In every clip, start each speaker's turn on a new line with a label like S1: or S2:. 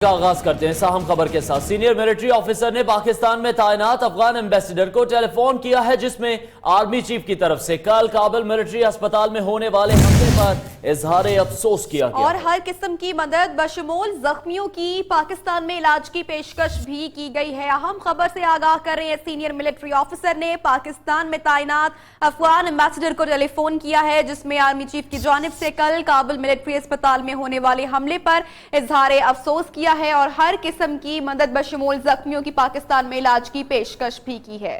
S1: का आगाज करते हैं अहम खबर के साथ। सीनियर मिलिट्री ऑफिसर ने पाकिस्तान में तैनात अफगान एम्बेसडर को टेलीफोन किया है, जिसमें आर्मी चीफ की तरफ से कल काबुल मिलिट्री अस्पताल में होने वाले हमले पर इजहार अफसोस किया गया
S2: और हर किस्म की मदद बशमूल जख्मियों की पाकिस्तान में इलाज की पेशकश भी की गई है। अहम खबर से आगाह कर रहे हैं, सीनियर मिलिट्री ऑफिसर ने पाकिस्तान में तैनात अफगान एम्बेसडर को टेलीफोन किया है, जिसमें आर्मी चीफ की जानिब से कल काबुल मिलिट्री अस्पताल में होने वाले हमले पर इजहार अफसोस किया है और हर किस्म की मदद बशमूल जख्मियों की पाकिस्तान में इलाज की पेशकश भी की है।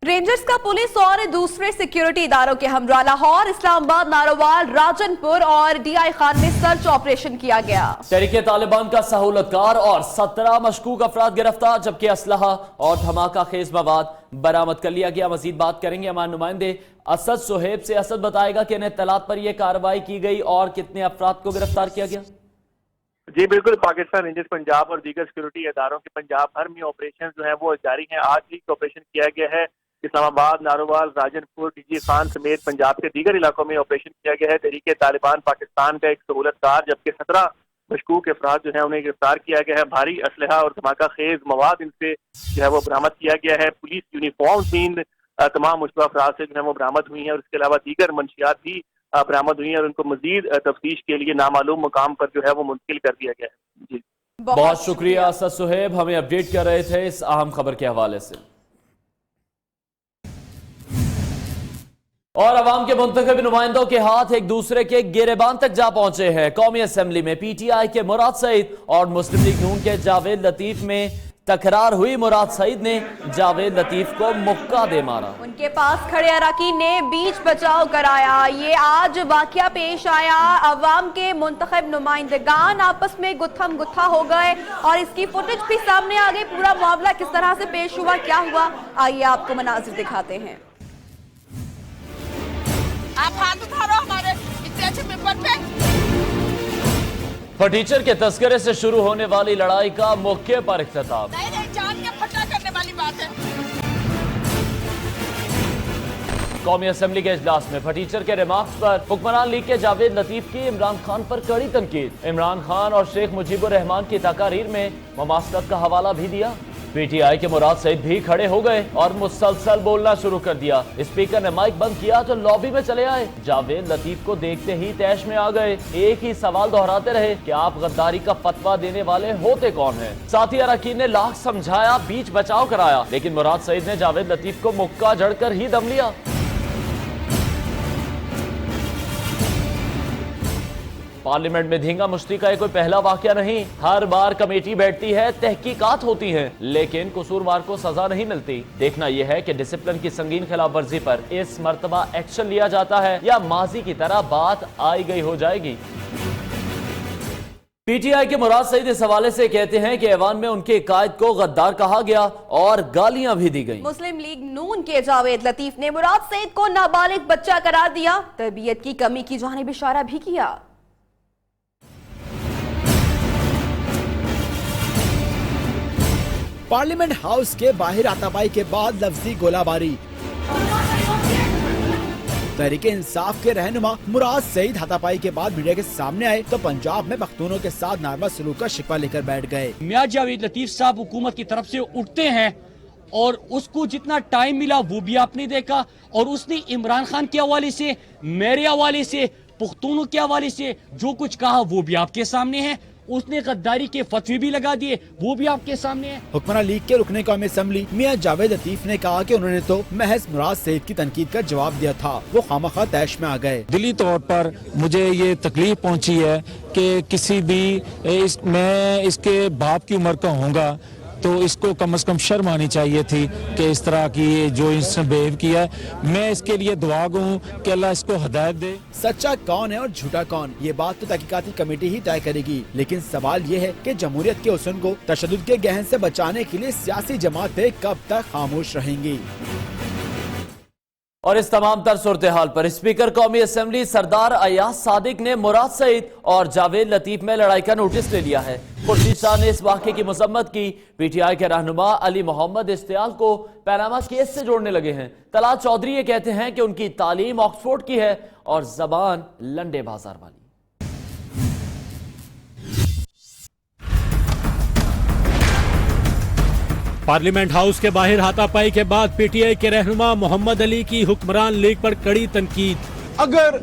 S2: रेंजर्स का पुलिस और दूसरे सिक्योरिटी इदारों के हमरा लाहौर, इस्लामाबाद, नारोवाल, राजनपुर और डीआई खान में सर्च ऑपरेशन किया गया।
S1: तहरीके तालिबान का सहूलतकार और 17 मशकूक अफराद गिरफ्तार, जबकि असलहा और धमाका खेज मवाद बरामद कर लिया गया। मजीद बात करेंगे हमारे नुमाइंदे असद सुहेब से। असद बताएगा कि इन्हें तलात पर यह कार्रवाई की गई और कितने अफराद को गिरफ्तार किया गया।
S3: जी बिल्कुल, पाकिस्तान रेंजर्स पंजाब और दीगर सिक्योरिटी इदारों के पंजाब भर में ऑपरेशन जो है वो जारी हैं। आज भी ऑपरेशन किया गया है। इस्लामाबाद, नारोवाल, राजनपुर, डीजी खान समेत पंजाब के दीगर इलाकों में ऑपरेशन किया गया है। तहरीके तालिबान पाकिस्तान का एक सहूलतकार जबकि 17 मशकूक अफराद जो है उन्हें गिरफ्तार किया गया है। भारी असलहा और धमाका खेज मवाद इनसे जो है वो बरामद किया गया है। पुलिस यूनिफॉर्म भी तमाम मुश्तबा अफराद से जो है वो बरामद हुई है और इसके अलावा दीगर मंशियात भी बरामद हुई है और उनको मजीद तफ्तीश के लिए नामालूम मुकाम पर जो है वो मुंतकिल कर दिया गया है। जी
S1: बहुत शुक्रिया असद सुहेब, हमें अपडेट कर रहे थे इस अहम खबर के हवाले से। और अवाम के मुंतखब नुमाइंदों के हाथ एक दूसरे के गिरेबान तक जा पहुंचे हैं। कौमी असम्बली में पीटीआई के मुराद सईद और मुस्लिम लीग नून के जावेद लतीफ में तकरार हुई। मुराद सईद ने जावेद लतीफ को मुक्का दे मारा।
S2: उनके पास खड़े अरकान ने बीच बचाव कराया। ये आज वाकया पेश आया। अवाम के मुंतखब नुमाइंदगान आपस में गुत्थम गुत्था हो गए और इसकी फुटेज भी सामने आ गई। पूरा मामला किस तरह से पेश हुआ, क्या हुआ, आइए आपको मनाजिर दिखाते हैं।
S4: आप हाथ उठा रहे हो हमारे इतने अच्छे पेपर पे।
S1: फटीचर के तस्करे से शुरू होने वाली लड़ाई का मौके पर इख्तिताम।
S4: नहीं, जान के फटा करने वाली बात है।
S1: कौमी असम्बली के इजलास में फटीचर के रिमार्क्स पर हुक्मरान लीग के जावेद लतीफ की इमरान खान पर कड़ी तनकीद। इमरान खान और शेख मुजीबुर रहमान की तकारीर में मुमासलत का हवाला भी दिया। पीटीआई के मुराद सईद भी खड़े हो गए और मुसलसल बोलना शुरू कर दिया। स्पीकर ने माइक बंद किया तो लॉबी में चले आए। जावेद लतीफ को देखते ही तैश में आ गए। एक ही सवाल दोहराते रहे कि आप गद्दारी का फतवा देने वाले होते कौन हैं। साथी अरकान ने लाख समझाया, बीच बचाव कराया, लेकिन मुराद सईद ने जावेद लतीफ को मुक्का जड़कर ही दम लिया। पार्लियामेंट में धींगा मुश्ती का कोई पहला वाकया नहीं। हर बार कमेटी बैठती है, तहकीकात होती हैं, लेकिन कसूरवार को सजा नहीं मिलती। देखना यह है कि डिसिप्लिन की संगीन खिलाफ वर्जी पर इस मर्तबा एक्शन लिया जाता है या माजी की तरह बात आई गई हो जाएगी। पीटीआई के मुराद सईद इस हवाले से कहते हैं कि ऐवान में उनके कायद को गद्दार कहा गया और गालियां भी दी गई।
S2: मुस्लिम लीग नून के जावेद लतीफ ने मुराद सईद को नाबालिग बच्चा करार दिया, तरबियत की कमी की जानिब इशारा भी किया।
S5: पार्लियामेंट हाउस के बाहर हाथापाई के बाद लफ्जी गोलाबारी। तहरीके इंसाफ के रहनुमा मुराद सईद हाथापाई के बाद मीडिया के सामने आए तो पंजाब में पख्तूनों के साथ नारमा सलूक का शिकवा लेकर बैठ गए।
S6: मियां जावेद लतीफ साहब हुकूमत की तरफ से उठते हैं और उसको जितना टाइम मिला वो भी आपने देखा और उसने इमरान खान के हवाले से, मेरे हवाले से, पख्तूनों के हवाले से जो कुछ कहा वो भी आपके सामने है। उसने गद्दारी के फतवे भी लगा दिए, वो भी आपके सामने है।
S5: हुक्मरान लीग के रुकने कौमी असम्बली मियां जावेद लतीफ ने कहा कि उन्होंने तो महज मुराद सईद की तनकीद का जवाब दिया था, वो खामखा तैश में आ गए।
S7: दिली तौर पर मुझे ये तकलीफ पहुंची है कि किसी भी मैं इसके बाप की उम्र का होऊंगा तो इसको कम से कम शर्म आनी चाहिए थी कि इस तरह की जो इसने बिहेव किया है। मैं इसके लिए दुआ गो हूँ कि अल्लाह इसको हिदायत दे।
S5: सच्चा कौन है और झूठा कौन, ये बात तो तहकीकाती कमेटी ही तय करेगी, लेकिन सवाल ये है कि जमहूरियत के हुस्न को तशद्दुद के गहन से बचाने के लिए सियासी जमातें कब तक खामोश रहेंगी।
S1: और इस तमाम तर सूरत हाल पर स्पीकर कौमी असम्बली सरदार अयाज सादिक ने मुराद सईद और जावेद लतीफ में लड़ाई का नोटिस ले लिया है। खुर्शीद शाह ने इस वाक़े की मजम्मत की। पीटीआई के रहनुमा अली मोहम्मद इश्तियाल को पैनामा केस से जोड़ने लगे हैं। तलाल चौधरी ये कहते हैं कि उनकी तालीम ऑक्सफोर्ड की है और जबान लंडे बाजार वाली।
S8: पार्लियामेंट हाउस के बाहर हाथापाई के बाद पीटीआई के रहनुमा मोहम्मद अली की हुक्मरान लीग पर कड़ी तनकीद।
S9: अगर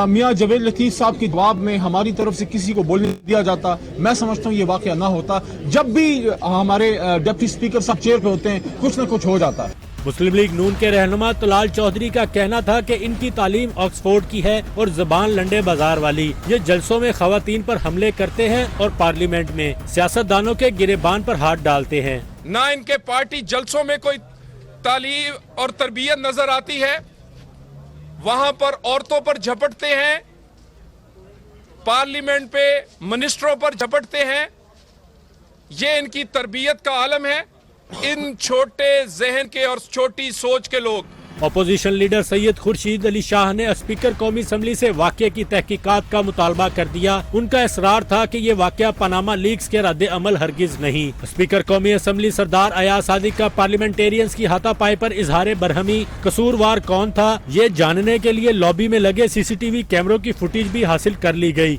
S9: मियां जावेद लतीफ साहब के जवाब में हमारी तरफ से किसी को बोलने दिया जाता, मैं समझता हूँ ये वाकया ना होता। जब भी हमारे डिप्टी स्पीकर साहब चेयर पे होते हैं कुछ न कुछ हो जाता है।
S8: मुस्लिम लीग नून के रहनुमा तलाल चौधरी का कहना था कि इनकी तालीम ऑक्सफोर्ड की है और जबान लंडे बाजार वाली। ये जलसों में खवातीन पर हमले करते हैं और पार्लियामेंट में सियासतदानों के गिरेबान पर हाथ डालते हैं।
S10: ना इनके पार्टी जलसों में कोई तालीम और तरबियत नजर आती है, वहां पर औरतों पर झपटते हैं, पार्लियामेंट पे मिनिस्टरों पर झपटते हैं। ये इनकी तरबियत का आलम है। इन छोटे जहन के और छोटी सोच के लोग।
S8: अपोजिशन लीडर सैयद खुर्शीद अली शाह ने स्पीकर कौमी असम्बली से वाक़े की तहकीकात का मुतालबा कर दिया। उनका इसरार था कि ये वाक़या पनामा लीक्स के रद्द अमल हरगिज नहीं। स्पीकर कौमी असम्बली सरदार अयाज सादिक का पार्लियामेंटेरियंस की हाथापाई पर इजहार बरहमी, कसूरवार कौन था ये जानने के लिए लॉबी में लगे सीसीटीवी कैमरों की फुटेज भी हासिल कर ली गई।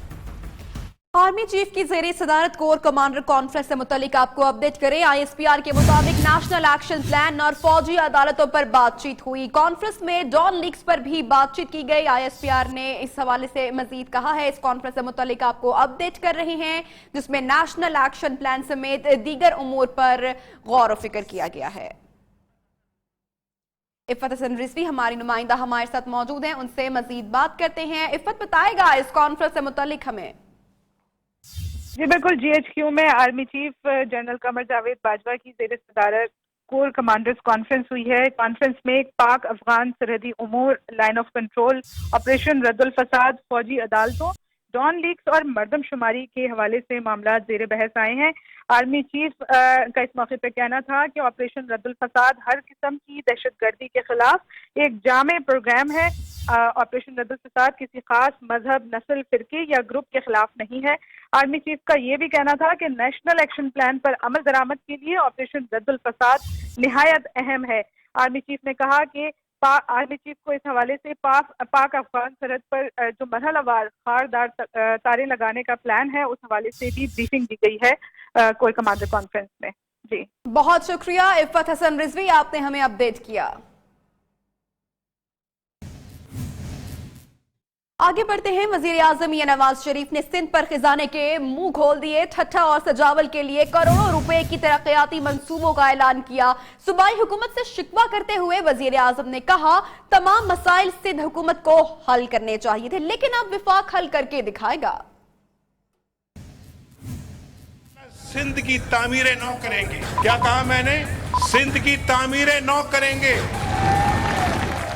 S2: आर्मी चीफ की ज़ेरे सदारत कोर कमांडर कॉन्फ्रेंस से मुतालिक आपको अपडेट करें। आईएसपीआर के मुताबिक नेशनल एक्शन प्लान और फौजी अदालतों पर बातचीत हुई। कॉन्फ्रेंस में डॉन लीक्स पर भी बातचीत की गई। आईएसपीआर ने इस हवाले से मजीद कहा है। इस कॉन्फ्रेंस से मुतालिक आपको अपडेट कर रहे हैं, जिसमें नेशनल एक्शन प्लान समेत दीगर उमूर पर गौर व फिक्र किया गया है। इफ़त हसन रिजवी हमारी नुमाइंदा हमारे साथ मौजूद हैं, उनसे मजीद बात करते हैं। इफ़त, बताएगा इस कॉन्फ्रेंस से मुतालिक हमें।
S11: जी बिल्कुल, जीएचक्यू में army chief general Qamar Javed Bajwa की ज़ेरे सदारत कोर कमांडर्स कॉन्फ्रेंस हुई है। कॉन्फ्रेंस में पाक अफगान सरहदी उमूर, line of control, operation Raddul Fasad, फौजी अदालतों, डॉन लीक्स और मरदमशुमारी के हवाले से मामला ज़ेरे बहस आए हैं। आर्मी चीफ का इस मौके पर कहना था कि ऑपरेशन रद्दुल फसाद हर किस्म की दहशतगर्दी के खिलाफ एक जामे प्रोग्राम है। ऑपरेशन रद्दुल फसाद किसी खास मजहब, नस्ल, फिरके या ग्रुप के खिलाफ नहीं है। आर्मी चीफ का ये भी कहना था कि नेशनल एक्शन प्लान पर अमल दरामद के लिए ऑपरेशन रद्दुल फसाद निहायत अहम है। आर्मी चीफ ने कहा कि आर्मी चीफ को इस हवाले से पाक अफगान सरहद पर जो मरहलावार खारदार तारे लगाने का प्लान है, उस हवाले से भी ब्रीफिंग दी गई है कोर कमांडर कॉन्फ्रेंस में। जी
S2: बहुत शुक्रिया इफ़त हसन रिजवी, आपने हमें अपडेट किया। आगे बढ़ते हैं। वजीर आजम मियां नवाज शरीफ ने सिंध पर खजाने के मुंह खोल दिए। ठट्ठा और सजावल के लिए करोड़ों रुपए की तरक्याती मंसूबों का ऐलान किया। सूबाई हुकूमत से शिकवा करते हुए वजीर आजम ने कहा तमाम मसाइल सिंध हुकूमत को हल करने चाहिए थे, लेकिन अब विफाक हल करके दिखाएगा।
S12: सिंध की तामीरें नौ करेंगे। क्या कहा मैंने? सिंध की तामीरें नौ करेंगे।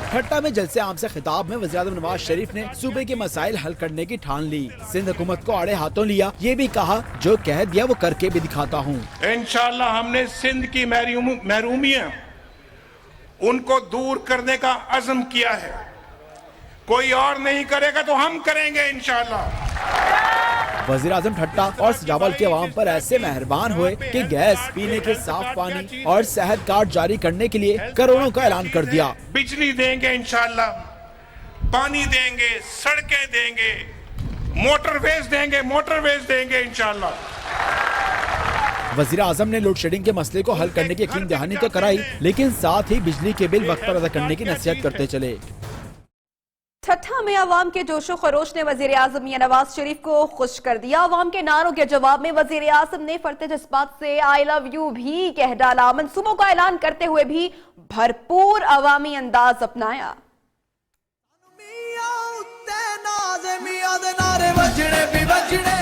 S5: ठट्टा में जलसे आम से खिताब में वज़ीर आज़म नवाज शरीफ ने सूबे के मसाइल हल करने की ठान ली। सिंध हुकूमत को आड़े हाथों लिया। ये भी कहा जो कह दिया वो करके भी दिखाता हूँ।
S12: इंशाअल्लाह हमने सिंध की महरूमियां उनको दूर करने का अज़्म किया है। कोई और नहीं करेगा तो हम करेंगे इंशाअल्लाह।
S5: वज़ीर आज़म ठट्टा और सजावल के अवाम पर ऐसे मेहरबान हुए कि गैस, पीने के साफ पानी और सेहत कार्ड जारी करने के लिए करोड़ों का ऐलान कर दिया।
S12: बिजली देंगे इंशाअल्लाह, पानी देंगे, सड़कें देंगे, मोटरवेज देंगे इंशाअल्लाह।
S5: वज़ीर आज़म ने लोड शेडिंग के मसले को हल करने की यकीन दहानी तो कराई, लेकिन साथ ही बिजली के बिल वक्त पर अदा करने की नसीहत करते चले।
S2: ठट्ठा में अवाम के जोशो खरोश ने वजीर आजम मियां नवाज शरीफ को खुश कर दिया। अवाम के नारों के जवाब में वजीर आजम ने फरते जज्बात से आई लव यू भी कह डाला। मंसूबों का ऐलान करते हुए भी भरपूर अवामी अंदाज अपनाया।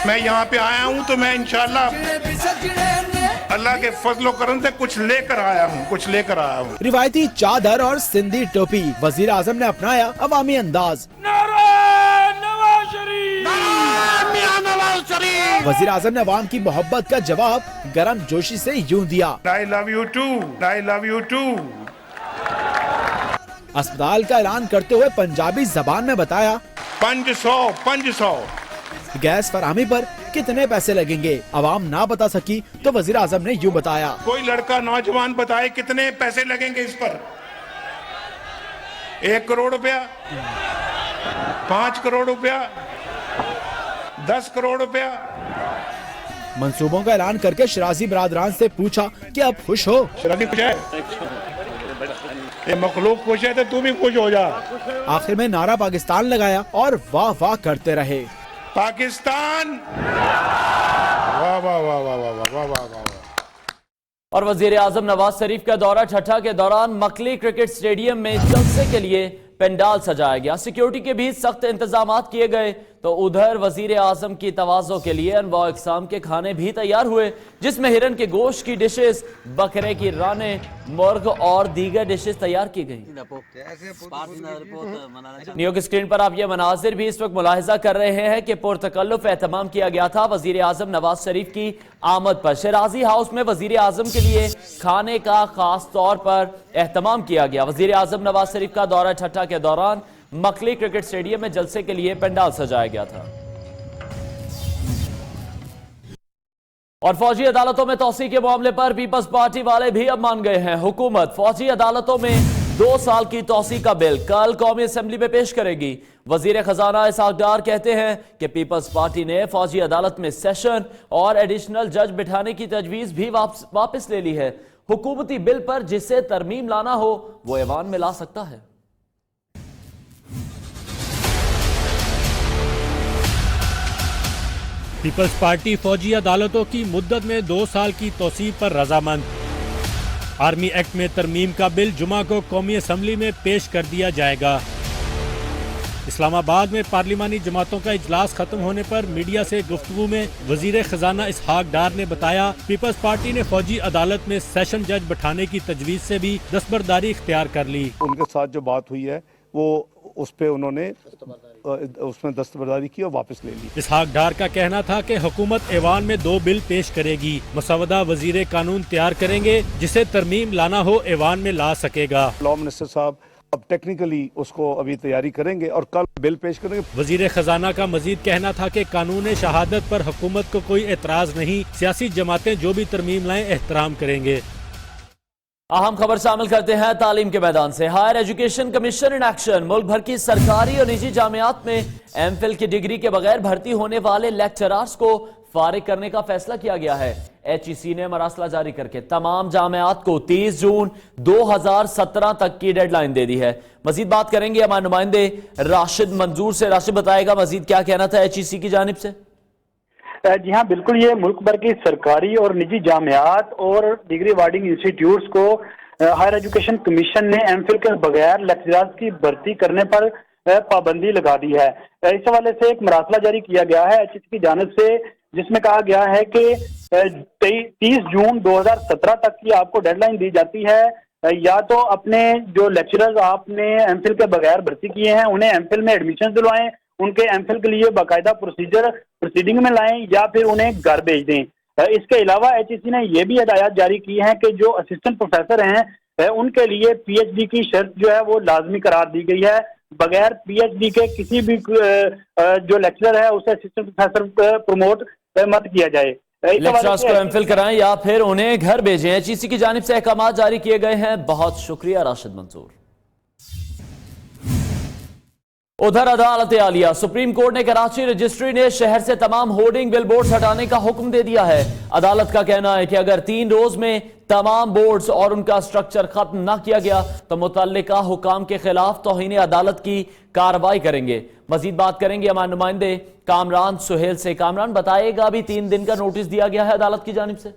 S12: मैं यहाँ पे आया हूँ तो मैं इंशाअल्लाह अल्लाह के फजलो करम से कुछ लेकर आया हूँ।
S5: रिवायती चादर और सिंधी टोपी, वजीर आजम ने अपनाया अवामी अंदाज। वजीर आजम ने अवाम की मोहब्बत का जवाब गर्म जोशी से यूं दिया।
S12: I love you too.
S5: अस्पताल का ऐलान करते हुए पंजाबी जबान में बताया
S12: 500
S5: गैस फराहमी पर कितने पैसे लगेंगे। अवाम ना बता सकी तो वजीर आजम ने यूँ बताया,
S12: कोई लड़का नौजवान बताए कितने पैसे लगेंगे इस पर। 1 करोड़ रुपया, 5 करोड़ रुपया, 10 करोड़ रुपया।
S5: मंसूबों का ऐलान करके शराजी बरादरान से पूछा कि अब खुश हो।
S12: शराजी खुश है, ये मखलूक खुश है तो तू भी खुश हो जा।
S5: आखिर में नारा पाकिस्तान लगाया और वाह वाह करते रहे।
S12: पाकिस्तान, वाह वाह वाह वाह वाह वाह वाह वाह।
S1: और वजीर आजम नवाज शरीफ का दौरा ठट्ठा के दौरान मकली क्रिकेट स्टेडियम में जलसे के लिए पंडाल सजाया गया। सिक्योरिटी के बीच सख्त इंतजाम किए गए तो उधर वजीर आजम की तवाज़ो के लिए अनवाउ इक़साम के खाने भी तैयार हुए, जिसमें हिरन के गोश्त की डिशेस, बकरे की राने, मुर्ग और दीगर डिशेस तैयार की गई। न्यूज़ स्क्रीन पर आप ये मनाजिर भी इस वक्त मुलाहिजा कर रहे हैं कि पुरतकल्लुफ एहतमाम किया गया था वजीर आजम नवाज शरीफ की आमद पर। शराजी हाउस में वजीर आजम के लिए खाने का खास तौर पर एहतमाम किया गया। वजीर आजम नवाज शरीफ का दौरा ठट्ठा के दौरान मकली क्रिकेट स्टेडियम में जलसे के लिए पंडाल सजाया गया था। और फौजी अदालतों में तौसी के मामले पर पीपल्स पार्टी वाले भी अब मान गए हैं। हुकूमत फौजी अदालतों में 2 साल की तौसी का बिल कल कौमी असेंबली में पेश करेगी। वजीर खजाना इसहाक डार कहते हैं कि पीपल्स पार्टी ने फौजी अदालत में सेशन और एडिशनल जज बिठाने की तजवीज भी वापस ले ली है। हुकूमती बिल पर जिसे तरमीम लाना हो वो ऐवान में ला सकता है।
S8: पीपल्स पार्टी फौजी अदालतों की मुद्दत में 2 साल की तौसीह पर रजामंद। आर्मी एक्ट में तरमीम का बिल जुमा को कौमी असेंबली में पेश कर दिया जाएगा। इस्लामाबाद में पार्लिमानी जमातों का इजलास खत्म होने पर मीडिया से गुफ्तगू में वजीर खजाना इसहाक डार ने बताया, पीपल्स पार्टी ने फौजी अदालत में सेशन जज बैठाने की तजवीज से भी दस्तबरदारी इख्तियार कर ली।
S13: उनके साथ जो बात हुई है वो उस पे उन्होंने उसमें दस्तबरदारी की और वापस ले ली।
S8: इसहाक डार का कहना था कि हुकूमत ऐवान में 2 बिल पेश करेगी। मसवदा वजीर कानून तैयार करेंगे, जिसे तरमीम लाना हो ऐवान में ला सकेगा।
S13: लॉ मिनिस्टर साहब अब टेक्निकली उसको अभी तैयारी करेंगे और कल बिल पेश करेंगे।
S8: वजीर खजाना का मजीद कहना था कि कानून शहादत पर हुकूमत को कोई एतराज नहीं, सियासी जमातें जो भी तरमीम लाएं एहतराम करेंगे।
S1: अहम खबर शामिल करते हैं तालीम के मैदान से। Higher education commission in action. मुल्क भर की सरकारी और निजी जामियात में एमफिल की डिग्री के बगैर भर्ती होने वाले लेक्चरर्स को फारिग करने का फैसला किया गया है। HEC ने मरासला जारी करके तमाम जामियात को 30 जून 2017 तक की डेडलाइन दे दी है। मजीद बात करेंगे हमारे नुमाइंदे राशिद मंजूर से। राशिद बताएगा मजीद क्या कहना था HEC की जानिब से।
S14: जी हाँ, बिल्कुल, ये मुल्क भर की सरकारी और निजी जामियात और डिग्री वार्डिंग इंस्टीट्यूट्स को हायर एजुकेशन कमीशन ने एमफिल के बगैर लेक्चरर्स की भर्ती करने पर पाबंदी लगा दी है। इस हवाले से एक मरासला जारी किया गया है HEC की जानिब से, जिसमें कहा गया है कि 30 जून 2017 तक की आपको डेडलाइन दी जाती है। या तो अपने जो लेक्चरर्स आपने एमफिल के बगैर भर्ती किए हैं उन्हें एमफिल में एडमिशन दिलवाएं, उनके एमफिल के लिए बाकायदा प्रोसीडिंग में लाएं या फिर उन्हें घर भेज दें। इसके अलावा HEC ने यह भी हिदायत जारी की है कि जो असिस्टेंट प्रोफेसर हैं उनके लिए PhD की शर्त जो है वो लाजमी करार दी गई है। बगैर PhD के किसी भी जो लेक्चरर है उसे असिस्टेंट प्रोफेसर प्रमोट मत किया जाए।
S1: लेक्चरर्स को एमफिल कराएं या फिर उन्हें घर भेजें। HEC की जानिब से अहकाम जारी किए गए हैं। बहुत शुक्रिया राशिद मंसूर। उधर अदालत आलिया सुप्रीम कोर्ट ने कराची रजिस्ट्री ने शहर से तमाम होर्डिंग बिल बोर्ड्स हटाने का हुक्म दे दिया है। अदालत का कहना है कि अगर 3 रोज में तमाम बोर्ड्स और उनका स्ट्रक्चर खत्म न किया गया तो मुतल्लिका हुकाम के खिलाफ तौहीन अदालत की कार्रवाई करेंगे। मजीद बात करेंगे हमारे नुमाइंदे कामरान सुहेल से। कामरान बताएगा, अभी 3 दिन का नोटिस दिया गया है अदालत की जानिब से।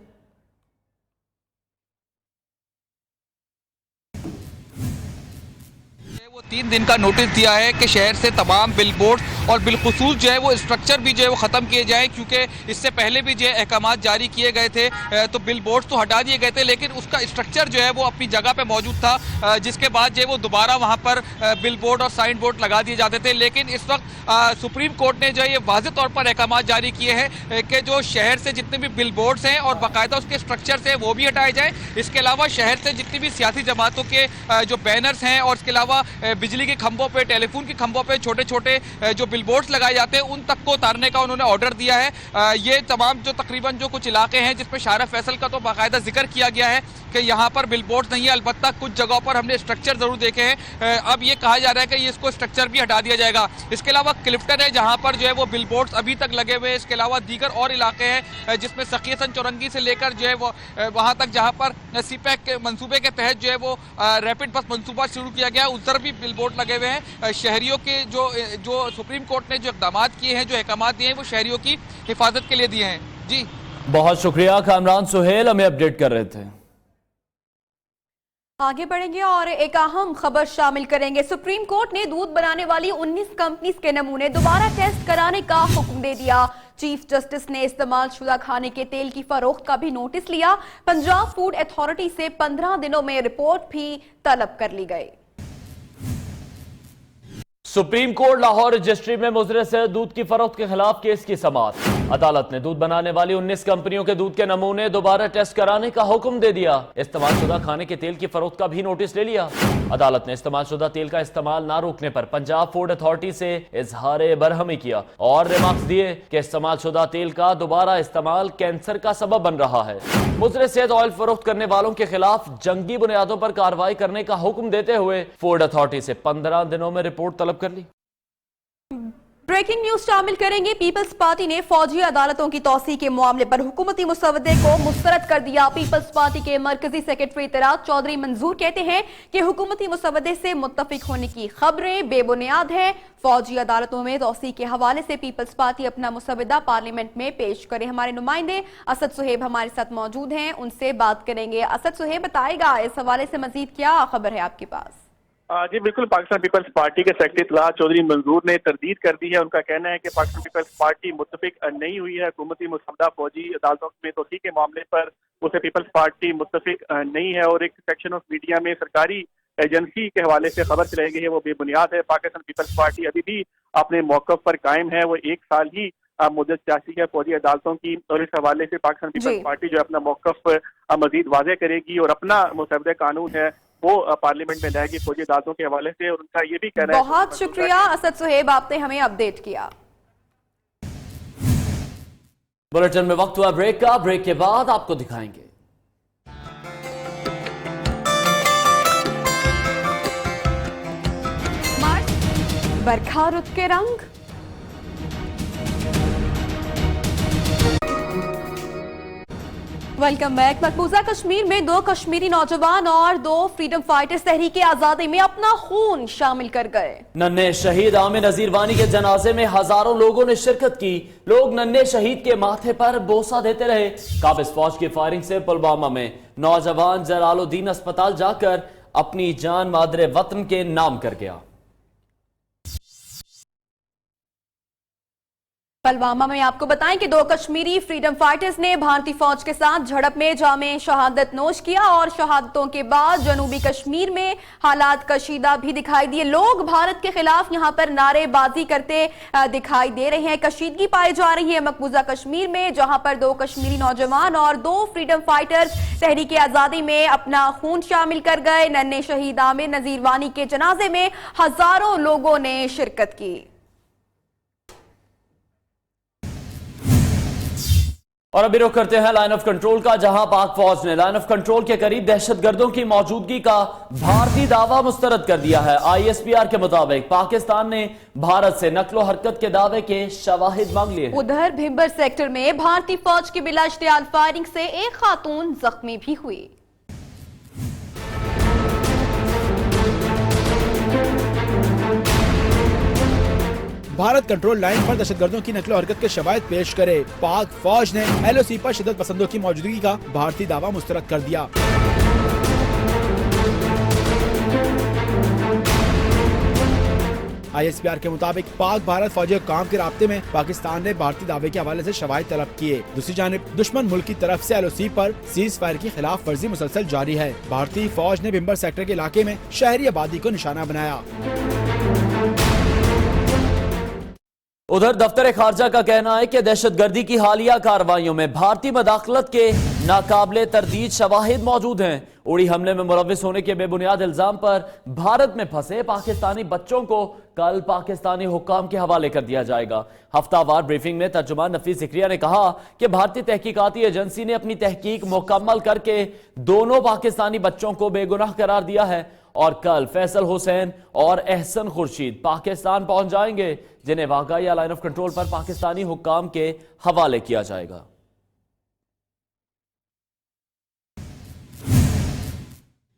S15: वो 3 दिन का नोटिस दिया है कि शहर से तमाम बिलबोर्ड और बिलखुसूस जो है वो स्ट्रक्चर भी जो है वो ख़त्म किए जाएं, क्योंकि इससे पहले भी जो है अहकामात जारी किए गए थे। तो बिलबोर्ड्स तो हटा दिए गए थे, लेकिन उसका स्ट्रक्चर जो है वो अपनी जगह पे मौजूद था, जिसके बाद जो है वो दोबारा वहाँ पर बिलबोर्ड और साइन बोर्ड लगा दिए जाते थे। लेकिन इस वक्त सुप्रीम कोर्ट ने जो है ये वाज़ेह तौर पर अहकामात जारी किए हैं कि जो शहर से जितने भी बिलबोर्ड्स हैं और बाकायदा उसके स्ट्रक्चर्स हैं वो भी हटाए जाएँ। इसके अलावा शहर से जितनी भी सियासी जमातों के जो बैनर्स हैं और इसके अलावा बिजली के खंभों पे, टेलीफोन के खंभों पे छोटे छोटे जो बिलबोर्ड्स लगाए जाते हैं उन तक को उतारने का उन्होंने ऑर्डर दिया है। ये तमाम जो तकरीबन जो कुछ इलाके हैं जिसमें शारा फैसल का तो बाकायदा जिक्र किया गया है कि यहाँ पर बिलबोर्ड्स नहीं है, अलबत्ता कुछ जगहों पर हमने स्ट्रक्चर जरूर देखे हैं। अब ये कहा जा रहा है कि ये इसको स्ट्रक्चर भी हटा दिया जाएगा। इसके अलावा क्लिफ्टन है जहाँ पर जो है वो बिलबोर्ड्स अभी तक लगे हुए हैं। इसके अलावा दीगर और इलाके हैं जिसमें सखीसन चौरंगी से लेकर जो है वो वहाँ तक जहाँ पर सीपैक के मंसूबे के तहत जो है वो रैपिड बस मंसूबा शुरू किया गया, उस तरफ भी बिलबोर्ड लगे हुए हैं। शहरियों के जो सुप्रीम कोर्ट ने जो इक़दाम किए हैं, जो अहकामात दिए हैं, वो शहरियों की हिफाजत के लिए दिए हैं। जी
S1: बहुत शुक्रिया कामरान सुहेल, हमें अपडेट कर रहे थे।
S2: आगे बढ़ेंगे और एक अहम खबर शामिल करेंगे। सुप्रीम कोर्ट ने दूध बनाने वाली 19 कंपनीज के नमूने दोबारा टेस्ट कराने का हुक्म दे दिया। चीफ जस्टिस ने इस्तेमाल शुदा खाने के तेल की फरोख्त का भी नोटिस लिया। पंजाब फूड अथॉरिटी से 15 दिनों में रिपोर्ट भी तलब कर ली गई।
S1: सुप्रीम कोर्ट लाहौर रजिस्ट्री में मुजरे से दूध की फरोख्त के खिलाफ केस की समाअत। अदालत ने दूध बनाने वाली 19 कंपनियों के दूध के नमूने दोबारा टेस्ट कराने का हुक्म दे दिया। इस्तेमाल शुदा खाने के तेल की फरोख्त का भी नोटिस ले लिया। अदालत ने इस्तेमाल शुदा तेल का इस्तेमाल न रोकने पर पंजाब फूड अथॉरिटी से इजहार बरहमी किया और रिमार्क्स दिए कि इस्तेमाल शुदा तेल का दोबारा इस्तेमाल कैंसर का सबब बन रहा है। मुजरे सेहत ऑयल फरोख्त करने वालों के खिलाफ जंगी बुनियादों पर कार्रवाई करने का हुक्म देते हुए फूड अथॉरिटी से 15 दिनों में रिपोर्ट तलब कर ली।
S2: ब्रेकिंग न्यूज शामिल करेंगे। पीपल्स पार्टी ने फौजी अदालतों की तौसी के मामले पर हुकूमती मुसवदे को मुस्तरद कर दिया। पीपल्स पार्टी के मरकजी सेक्रेटरी इतराज चौधरी मंजूर कहते हैं कि हुकूमती मुसवदे से मुत्तफिक होने की खबरें बेबुनियाद हैं। फौजी अदालतों में तौसी के हवाले से पीपल्स पार्टी अपना मुसवदा पार्लियामेंट में पेश करे। हमारे नुमाइंदे असद सुहेब हमारे साथ मौजूद हैं, उनसे बात करेंगे। असद सुहेब, बताएगा इस हवाले से मजीद क्या खबर है आपके पास?
S3: जी बिल्कुल, पाकिस्तान पीपल्स पार्टी के सेक्रेटरी इतलात चौधरी मंजूर ने तरदीद कर दी है। उनका कहना है कि पाकिस्तान पीपल्स पार्टी मुत्तफिक नहीं हुई है हुकूमती मुसवदा फौजी अदालतों में तौसीक़ के मामले पर। उसे पीपल्स पार्टी मुत्तफिक नहीं है और एक सेक्शन ऑफ मीडिया में सरकारी एजेंसी के हवाले से खबर चलाई गई है वो बेबुनियाद है। पाकिस्तान पीपल्स पार्टी अभी भी अपने मौक़िफ़ पर कायम है। वो 1 साल ही मुद्दत चाहती है फौजी अदालतों की और इस हवाले से पाकिस्तान पीपल्स पार्टी जो अपना मौक़िफ़ मजीद वाज़ेह करेगी और अपना मुसवदा कानून है वो पार्लियामेंट में लाएगी फौजी अदालतों के हवाले से। और उनका ये भी कहना है।
S2: बहुत शुक्रिया असद सुहेब, आपने हमें अपडेट किया।
S1: बुलेटिन में वक्त हुआ ब्रेक का। ब्रेक के बाद आपको दिखाएंगे
S2: बरखा रुत के रंग। Welcome back. मकबूजा कश्मीर में 2 कश्मीरी नौजवान और 2 फ्रीडम फाइटर्स तहरीक आजादी में अपना खून शामिल कर गए।
S1: नन्हे शहीद आमिर नजीर वानी के जनाजे में हजारों लोगों ने शिरकत की। लोग नन्हे शहीद के माथे पर बोसा देते रहे। काबिज फौज की फायरिंग से पुलवामा में नौजवान जलालुद्दीन अस्पताल जाकर अपनी जान मादरे वतन के नाम कर गया।
S2: पुलवामा में आपको बताएं कि 2 कश्मीरी फ्रीडम फाइटर्स ने भारतीय फौज के साथ झड़प में जामे शहादत नोश किया और शहादतों के बाद जनूबी कश्मीर में हालात कशीदा भी दिखाई दिए। लोग भारत के खिलाफ यहां पर नारेबाजी करते दिखाई दे रहे हैं। कशीदगी पाई जा रही है मकबूजा कश्मीर में, जहां पर 2 कश्मीरी नौजवान और 2 फ्रीडम फाइटर्स तहरीक आजादी में अपना खून शामिल कर गए। नन्हे शहीद आमिर नजीर वानी के जनाजे में हजारों लोगों ने शिरकत की।
S1: और अभी रुख करते हैं लाइन ऑफ कंट्रोल का, जहां पाक फौज ने लाइन ऑफ कंट्रोल के करीब दहशतगर्दों की मौजूदगी का भारतीय दावा मुस्तरद कर दिया है। ISPR के मुताबिक पाकिस्तान ने भारत से नकलो हरकत के दावे के शवाहिद मांग लिए।
S2: उधर भिंबर सेक्टर में भारतीय फौज की बिलाश्तियाल फायरिंग से एक खातून जख्मी भी हुई।
S5: भारत कंट्रोल लाइन पर दहशतगर्दों की नकलो हरकत के शवाहिद पेश करे। पाक फौज ने LOC पर शिद्दत पसंदों की मौजूदगी का भारतीय दावा मुस्तरद कर दिया। ISPR के मुताबिक पाक भारत फौजी काम के राब्ते में पाकिस्तान ने भारतीय दावे के हवाले से शवाहिद तलब किए। दूसरी जानिब दुश्मन मुल्क की तरफ से LOC पर सीज फायर की खिलाफ वर्जी मुसलसल जारी है। भारतीय फौज ने बिम्बर सेक्टर के इलाके में शहरी आबादी को निशाना बनाया।
S1: उधर दफ्तर खारजा का कहना है कि दहशतगर्दी की हालिया कार्रवाइयों में भारतीय मदाखलत के नाकाबिले तरदीद शवाहिद मौजूद हैं। उड़ी हमले में मुलविस होने के बेबुनियाद इल्जाम पर भारत में फंसे पाकिस्तानी बच्चों को कल पाकिस्तानी हुक्काम के हवाले कर दिया जाएगा। हफ्तावार ब्रीफिंग में तर्जुमान नफीस ज़िक्रिया ने कहा कि भारतीय तहकीकाती एजेंसी ने अपनी तहकीक मुकम्मल करके दोनों पाकिस्तानी बच्चों को बेगुनाह करार दिया है और कल फैसल हुसैन और एहसन खुर्शीद पाकिस्तान पहुंच जाएंगे, जिन्हें वाक़ा या लाइन ऑफ कंट्रोल पर पाकिस्तानी हुक्काम के हवाले किया जाएगा।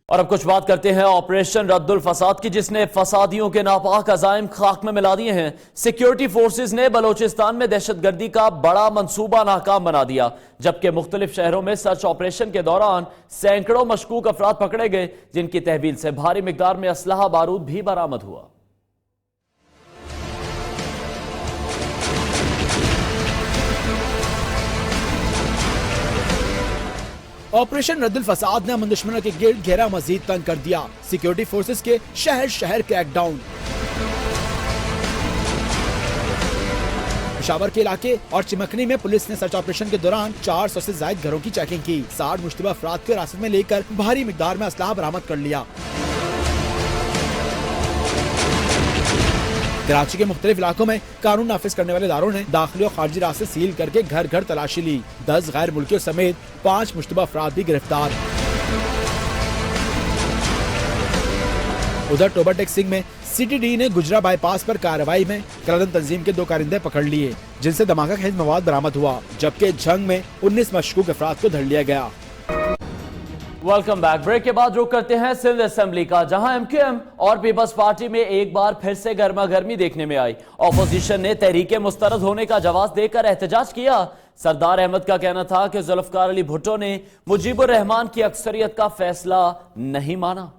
S1: और अब कुछ बात करते हैं ऑपरेशन रद्दुल फसाद की, जिसने फसादियों के नापाक अज़ाइम खाक में मिला दिए हैं। सिक्योरिटी फोर्सेस ने बलोचिस्तान में दहशतगर्दी का बड़ा मंसूबा नाकाम बना दिया, जबकि मुख्तलिफ शहरों में सर्च ऑपरेशन के दौरान सैकड़ों मशकूक अफराद पकड़े गए, जिनकी तहवील से भारी मिकदार में असलहा बारूद भी बरामद हुआ।
S5: ऑपरेशन रद्दुल फसाद ने अमन दुश्मनों के गिर्द घेरा मजीद तंग कर दिया। सिक्योरिटी फोर्सेस के शहर शहर क्रैकडाउन, पेशावर के इलाके और चिमकनी में पुलिस ने सर्च ऑपरेशन के दौरान 400 से ज्यादा घरों की चेकिंग की। 60 मुश्तबा अफराद को हिरासत में लेकर भारी मिकदार में असलाह बरामद कर लिया। कराची के मुख्तलिफ इलाकों में कानून नाफिज करने वाले इदारों ने दाखिली और खारजी रास्ते सील करके घर घर तलाशी ली। 10 गैर मुल्कियों समेत 5 मुश्तबा अफराद भी गिरफ्तार। उधर टोबर टेक्सिंग में CTD ने गुजरा बाईपास पर कार्रवाई में कलादन तंजीम के 2 कारिंदे पकड़ लिए, जिनसे धमाका खेज मवाद बरामद हुआ, जबकि झंग में 19 मशकूक अफराद को धर लिया गया।
S1: Welcome back. ब्रेक के बाद रुख करते हैं सिंध असेंबली का, जहां MQM और पीपल्स पार्टी में एक बार फिर से गर्मा गर्मी देखने में आई। ऑपोजिशन ने तहरीके मुस्तरद होने का जवाब देकर एहतजाज किया। सरदार अहमद का कहना था कि जुल्फकार अली भुट्टो ने मुजीबुर रहमान की अक्सरियत का फैसला नहीं माना।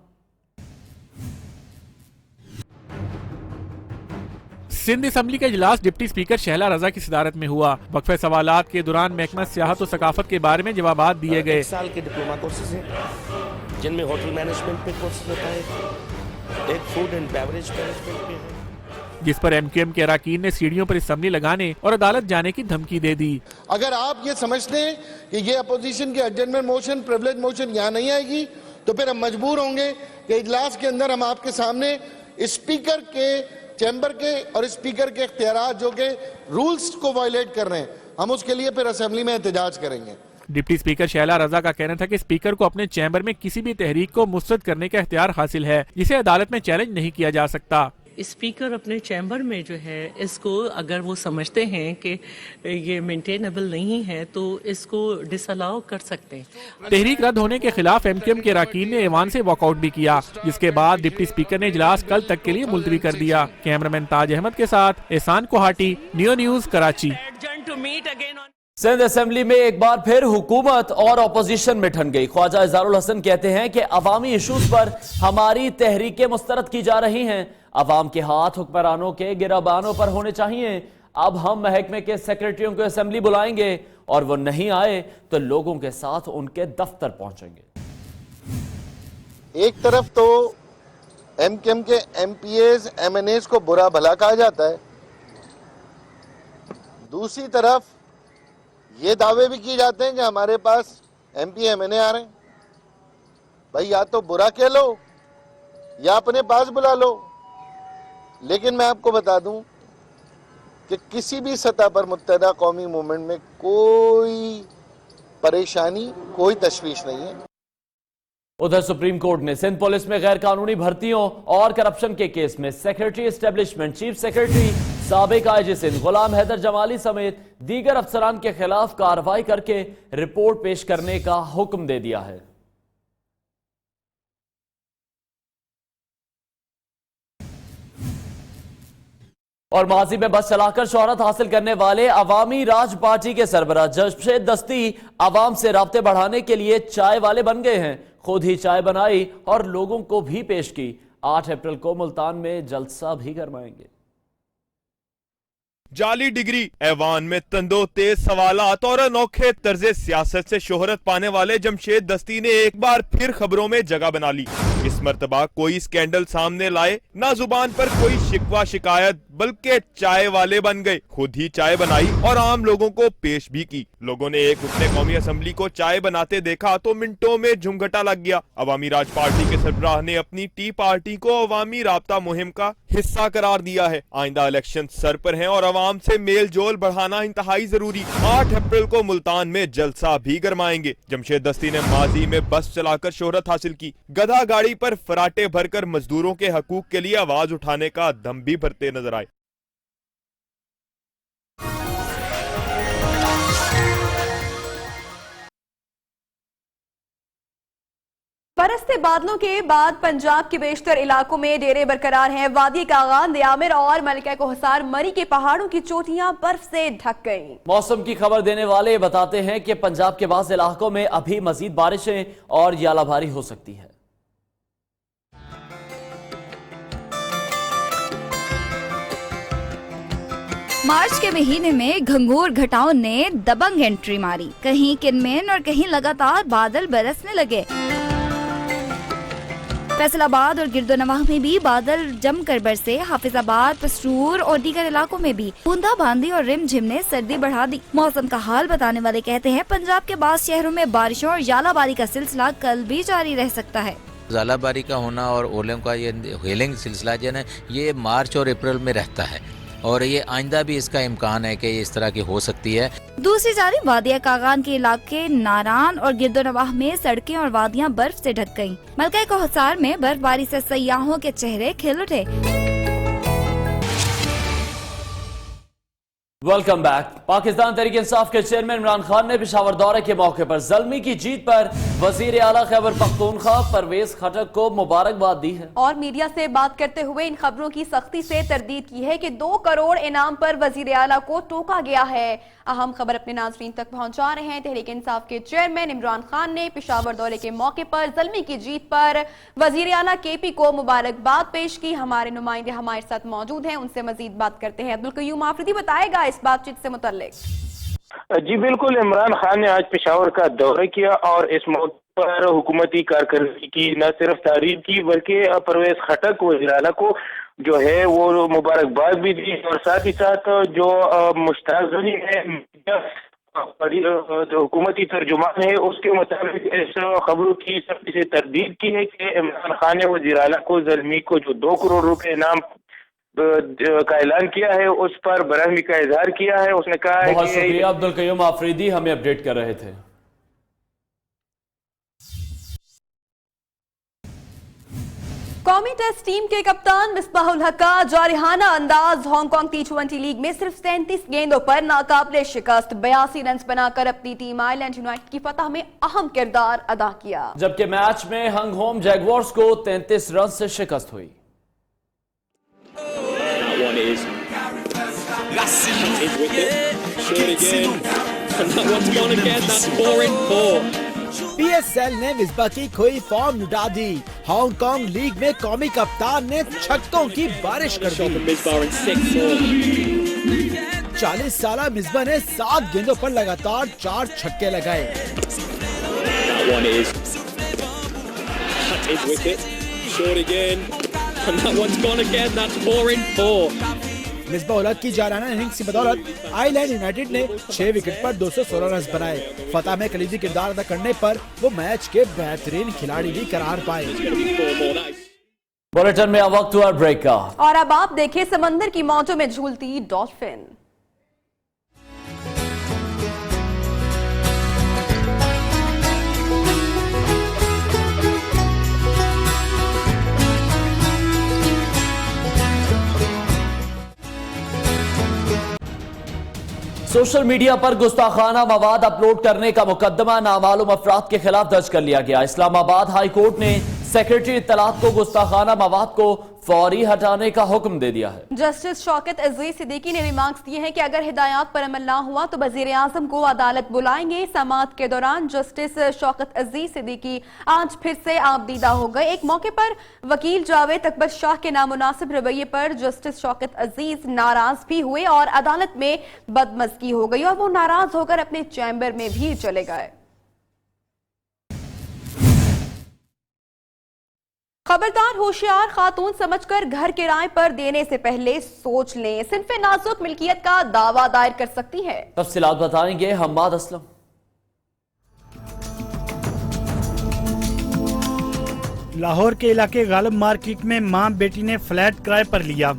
S8: सिंध असेंबली का इजलास डिप्टी स्पीकर शहला रजा की सदारत में हुआ। वक्फे सवालात के दौरान महकमा सियाहत और सकाफत के बारे में जवाबात दिए गए।
S16: 1 साल के डिप्लोमा कोर्सेज हैं, जिनमें होटल मैनेजमेंट पे कोर्सेज होता है, एक फूड एंड बेवरेज मैनेजमेंट पे है,
S8: जिस पर MQM के अराकीन ने सीढ़ियों पर असेंबली लगाने और अदालत जाने की धमकी दे दी।
S17: अगर आप ये समझते हैं कि ये अपोजिशन की एडजमेंट मोशन, प्रिविलेज मोशन यहाँ नहीं आएगी, तो फिर हम मजबूर होंगे कि इजलास के अंदर हम आपके सामने स्पीकर के चैम्बर के और स्पीकर के इख्तियारात जो के रूल्स को वायलेट कर रहे हैं, हम उसके लिए फिर असेंबली में एहतजाज करेंगे।
S8: डिप्टी स्पीकर शैला रजा का कहना था कि स्पीकर को अपने चैम्बर में किसी भी तहरीक को मुस्तरद करने का इख्तियार हासिल है, जिसे अदालत में चैलेंज नहीं किया जा सकता।
S18: स्पीकर अपने चैम्बर में जो है इसको अगर वो समझते हैं कि ये मेंटेनेबल नहीं है तो इसको डिसअलाउ कर सकते हैं।
S8: तहरीक रद्द होने के खिलाफ MQM के अराकीन ने ऐवान से वॉकआउट भी किया, जिसके बाद डिप्टी स्पीकर ने इजलास कल तक के लिए मुलतवी कर दिया। कैमरामैन ताज अहमद के साथ Ehsan Kohati, neo news Karachi.
S1: Sindh assembly में एक बार फिर हुकूमत और अपोजिशन में ठन गई। ख्वाजा इज़हारुल हसन कहते हैं कि अवामी इशूज पर हमारी तहरीकें मुस्तरद की जा रही हैं। अवाम के हाथ हुक्मरानों के गिरबानों पर होने चाहिए। अब हम महकमे के सेक्रेटरियों को असेंबली बुलाएंगे और वो नहीं आए तो लोगों के साथ उनके दफ्तर पहुंचेंगे।
S17: एक तरफ तो MQM के MPAs, MNAs को बुरा भला कहा जाता है, दूसरी तरफ ये दावे भी किए जाते हैं कि हमारे पास MP MNA आ रहे हैं। भाई या तो बुरा कह लो या अपने पास बुला लो, लेकिन मैं आपको बता दूं कि किसी भी सतह पर मुत्तहदा कौमी मूवमेंट में कोई परेशानी, कोई तशवीश नहीं है।
S1: उधर सुप्रीम कोर्ट ने सिंध पुलिस में गैर कानूनी भर्तियों और करप्शन के केस में सेक्रेटरी एस्टेब्लिशमेंट, चीफ सेक्रेटरी, साबिक IG सिंध गुलाम हैदर जमाली समेत दीगर अफसरान के खिलाफ कार्रवाई करके रिपोर्ट पेश करने का हुक्म दे दिया है। और माजी में बस चलाकर शोहरत हासिल करने वाले अवामी राज पार्टी के सरबराह जमशेद दस्ती अवाम से राब्ते बढ़ाने के लिए चाय वाले बन गए हैं। खुद ही चाय बनाई और लोगों को भी पेश की। 8 अप्रैल को मुल्तान में जलसा भी गरमाएंगे।
S19: जाली डिग्री, ऐवान में तंदो तेज सवालात और अनोखे तर्जे सियासत से शोहरत पाने वाले जमशेद दस्ती ने एक बार फिर खबरों में जगह बना ली। इस मर्तबा कोई स्कैंडल सामने लाए ना, जुबान पर कोई शिकवा शिकायत, बल्कि चाय वाले बन गए। खुद ही चाय बनाई और आम लोगों को पेश भी की। लोगों ने एक रुकने कौमी असम्बली को चाय बनाते देखा तो मिनटों में झुमघटा लग गया। अवामी राज पार्टी के सरबराह ने अपनी टी पार्टी को अवामी राब्ता मुहिम का हिस्सा करार दिया है। आइंदा इलेक्शन सर पर हैं और आवाम से मेल जोल बढ़ाना इंतहाई जरूरी। 8 अप्रैल को मुल्तान में जलसा भी गरमाएंगे। जमशेद दस्ती ने माजी में बस चलाकर शोहरत हासिल की। गधा गाड़ी पर फराटे भरकर मजदूरों के हकूक के लिए आवाज उठाने का दम भी भरते नजर आए।
S2: बरसते बादलों के बाद पंजाब के बेशतर इलाकों में डेरे बरकरार हैं। वादी कागान, दयामिर और मलिका कोहसार मरी के पहाड़ों की चोटियां बर्फ से ढक गईं।
S1: मौसम की खबर देने वाले बताते हैं कि पंजाब के बाज़ इलाकों में अभी मजीद बारिशें और यालाबारी हो सकती है।
S20: मार्च के महीने में घंघोर घटाओं ने दबंग एंट्री मारी। कहीं किनमेन और कहीं लगातार बादल बरसने लगे। फैसलाबाद और गिरदोनवाह में भी बादल जमकर बरसे। हाफिजाबाद, पसरूर और दीगर इलाकों में भी बूंदाबांदी और रिमझिम ने सर्दी बढ़ा दी। मौसम का हाल बताने वाले कहते हैं पंजाब के बाद शहरों में बारिशों और यालाबारी का सिलसिला कल भी जारी रह सकता है।
S21: यालाबारी का होना और ओलम का ये हेलिंग सिलसिला जो है ये मार्च और अप्रैल में रहता है और ये आइंदा भी इसका इम्कान है कि इस तरह की हो सकती है।
S20: दूसरी जानिब वादिया कागान के इलाके नारान और गिरदोनवाह में सड़कें और वादियां बर्फ से ढक गईं। मलका कोहसार में बर्फबारी से सयाहों के चेहरे खिल उठे।
S1: Welcome back. पाकिस्तान तहरीक इंसाफ के चेयरमैन इमरान खान ने पेशावर दौरे के मौके पर ज़ल्मी की जीत पर वजीर आला खैबर पख्तूनख्वा परवेज खटक को मुबारकबाद दी है
S2: और मीडिया से बात करते हुए इन खबरों की सख्ती से तरदीद की है कि 2 करोड़ इनाम पर वजीर आला को टोका गया है। अहम खबर अपने नाज़रीन तक पहुंचा रहे हैं। तहरीक इंसाफ के चेयरमैन इमरान खान ने पेशावर दौरे के मौके पर ज़ल्मी की जीत पर वजीर आला केपी को मुबारकबाद पेश की। हमारे नुमाइंदे हमारे साथ मौजूद हैं, उनसे मजीद बात करते हैं। अब्दुल कयूम आफरीदी बताएगा इस बातचीत से मुतल्लिक।
S22: जी बिल्कुल, इमरान खान ने आज पेशावर का दौरा किया और इस मौके पर हुकूमती कारकर्दगी की न सिर्फ तारीफ की बल्कि परवेज खटक वज़ीर आला को जो है वो मुबारकबाद भी दी और साथ ही साथ जो मुश्ताक गनी है जो हुकूमती तर्जुमान है उसके मुताबिक इस खबरों की सख्ती से तरदीद की है कि इमरान खान ने वज़ीर आला को ज़ल्मी को जो 2 करोड़ रुपए इनाम का ऐलान किया है उस पर बरहमी का इजहार किया है। उसने कहा है
S1: बहुत शुक्रिया अब्दुल कयूम आफरीदी, हमें अपडेट कर रहे थे।
S2: कौमी टेस्ट टीम के कप्तान मिसबाहुल हक का जारहाना अंदाज हांगकांग T20 लीग में सिर्फ 37 गेंदों पर नाकाबिले शिकस्त 82 रन बनाकर अपनी टीम आइलैंड यूनाइटेड की फतह में अहम किरदार अदा किया।
S1: जबकि मैच में हंगहोम जैगुआर्स को 33 रन से शिकस्त हुई।
S5: PSL ने मिसबा की खोई फॉर्म लुटा दी। हांगकांग लीग में कौमी कप्तान ने छक्कों की बारिश कर दी। 40 साला मिसबा ने 7 गेंदों पर लगातार 4 छक्के लगाए। मिसबाहुल हक की जाराना इनिंग्स की बदौलत आइलैंड यूनाइटेड ने 6 विकेट पर 216 रन बनाए। फतह में कलीदी किरदार अदा करने पर वो मैच के बेहतरीन खिलाड़ी भी करार पाए।
S1: बुलेटिन में अब वक्त हुआ ब्रेक का
S2: और अब आप देखें समंदर की मौजों में झूलती डॉल्फिन।
S1: सोशल मीडिया पर गुस्ताखाना मवाद अपलोड करने का मुकदमा नामालूम अफराद के खिलाफ दर्ज कर लिया गया। इस्लामाबाद हाई कोर्ट ने सेक्रेटरी इत्तलात को गुस्ताखाना मवाद को फौरी हटाने का हुक्म दे दिया है।
S2: जस्टिस शौकत अजीज सिद्दीकी ने रिमार्क्स दिए हैं कि अगर हिदायत पर अमल ना हुआ तो वजीर आजम को अदालत बुलाएंगे। समाअत के दौरान जस्टिस शौकत अजीज सिद्दीकी आज फिर से आपदीदा हो गए। एक मौके पर वकील जावेद अकबर शाह के नामुनासिब रवैये पर जस्टिस शौकत अजीज नाराज भी हुए और अदालत में बदमज़गी हो गई और वो नाराज होकर अपने चैम्बर में भी चले गए। खबरदार, होशियार, खातून समझकर घर किराए पर देने से पहले सोच लें। सिन्फ़े नाजुक मिल्कियत का दावा दायर कर सकती है।
S1: तफसीलात बताएंगे हम्माद असलम।
S4: लाहौर के इलाके गालिब मार्केट में मां बेटी ने फ्लैट किराए पर लिया।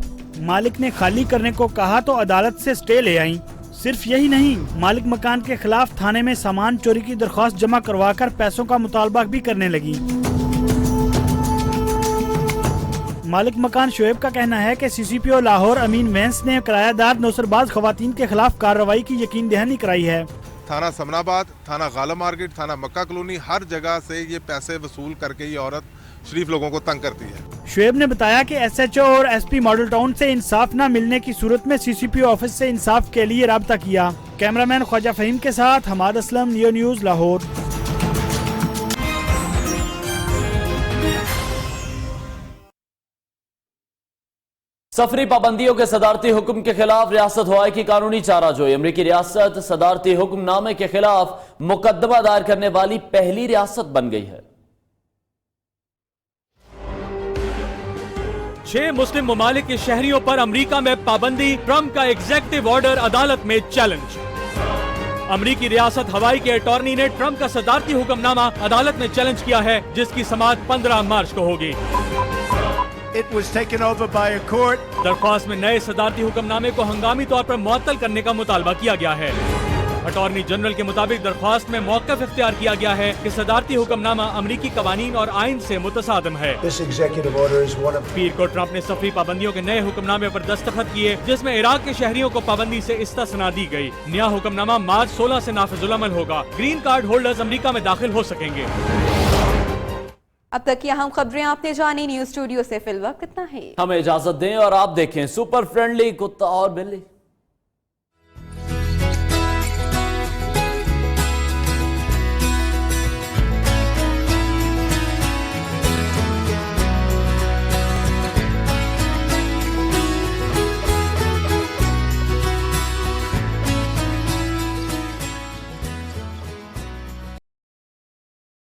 S4: मालिक ने खाली करने को कहा तो अदालत से स्टे ले आई। सिर्फ यही नहीं, मालिक मकान के खिलाफ थाने में सामान चोरी की दरख्वास्त जमा करवाकर पैसों का मुतालबा भी करने लगी। मालिक मकान शोएब का कहना है कि सीसीपीओ लाहौर अमीन वेंस ने किरायादार नौसरबाज खवातीन के खिलाफ कार्रवाई की यकीन दहानी कराई है।
S6: थाना समनाबाद, थाना गालिब मार्केट, थाना मक्का कॉलोनी, हर जगह से ये पैसे वसूल करके ये औरत शरीफ लोगों को तंग करती है।
S4: शोएब ने बताया कि एसएचओ और एसपी मॉडल टाउन से इंसाफ न मिलने की सूरत में सीसीपीओ ऑफिस से इंसाफ के लिए राब्ता किया। कैमरामैन ख्वाजा फहीम के साथ हम्माद असलम, नियो न्यूज लाहौर।
S1: सफरी पाबंदियों के सदारती हुक्म के खिलाफ रियासत हुआई की कानूनी चाराजोई। अमरीकी रियासत सदारती हुक्मनामे के खिलाफ मुकदमा दायर करने वाली पहली रियासत बन गई है।
S8: 6 मुस्लिम ममालिक के शहरियों पर अमेरिका में पाबंदी, ट्रंप का एग्जीक्यूटिव ऑर्डर अदालत में चैलेंज। अमेरिकी रियासत हवाई के अटॉर्नी ने ट्रंप का सदारती हुक्मनामा अदालत में चैलेंज किया है, जिसकी समाअत 15 मार्च को होगी।
S23: It was taken over by a court.
S8: दरख्वास्त में नए सदारती हुक्मनामे को हंगामी तौर पर मुअत्तल करने का मुतालबा किया गया है। अटॉर्नी जनरल के मुताबिक दरख्वास्त में मौक़िफ़ इख्तियार किया गया है कि सदारती हुक्मनामा अमरीकी कवानीन और आइन से मुतसादम है। पीर को ट्रंप ने सफरी पाबंदियों के नए हुक्मनामे पर दस्तखत किए, जिसमें इराक के शहरियों को पाबंदी से इस्तिस्ना दी गई। नया हुक्मनामा मार्च 16 से नाफिजुल अमल होगा। ग्रीन कार्ड होल्डर्स अमरीका में दाखिल हो सकेंगे।
S2: अब तक की अहम खबरें आपने जानी। न्यूज स्टूडियो से फिलवक्त इतना है।
S1: हमें इजाजत दें और आप देखें सुपर फ्रेंडली कुत्ता और बिल्ली।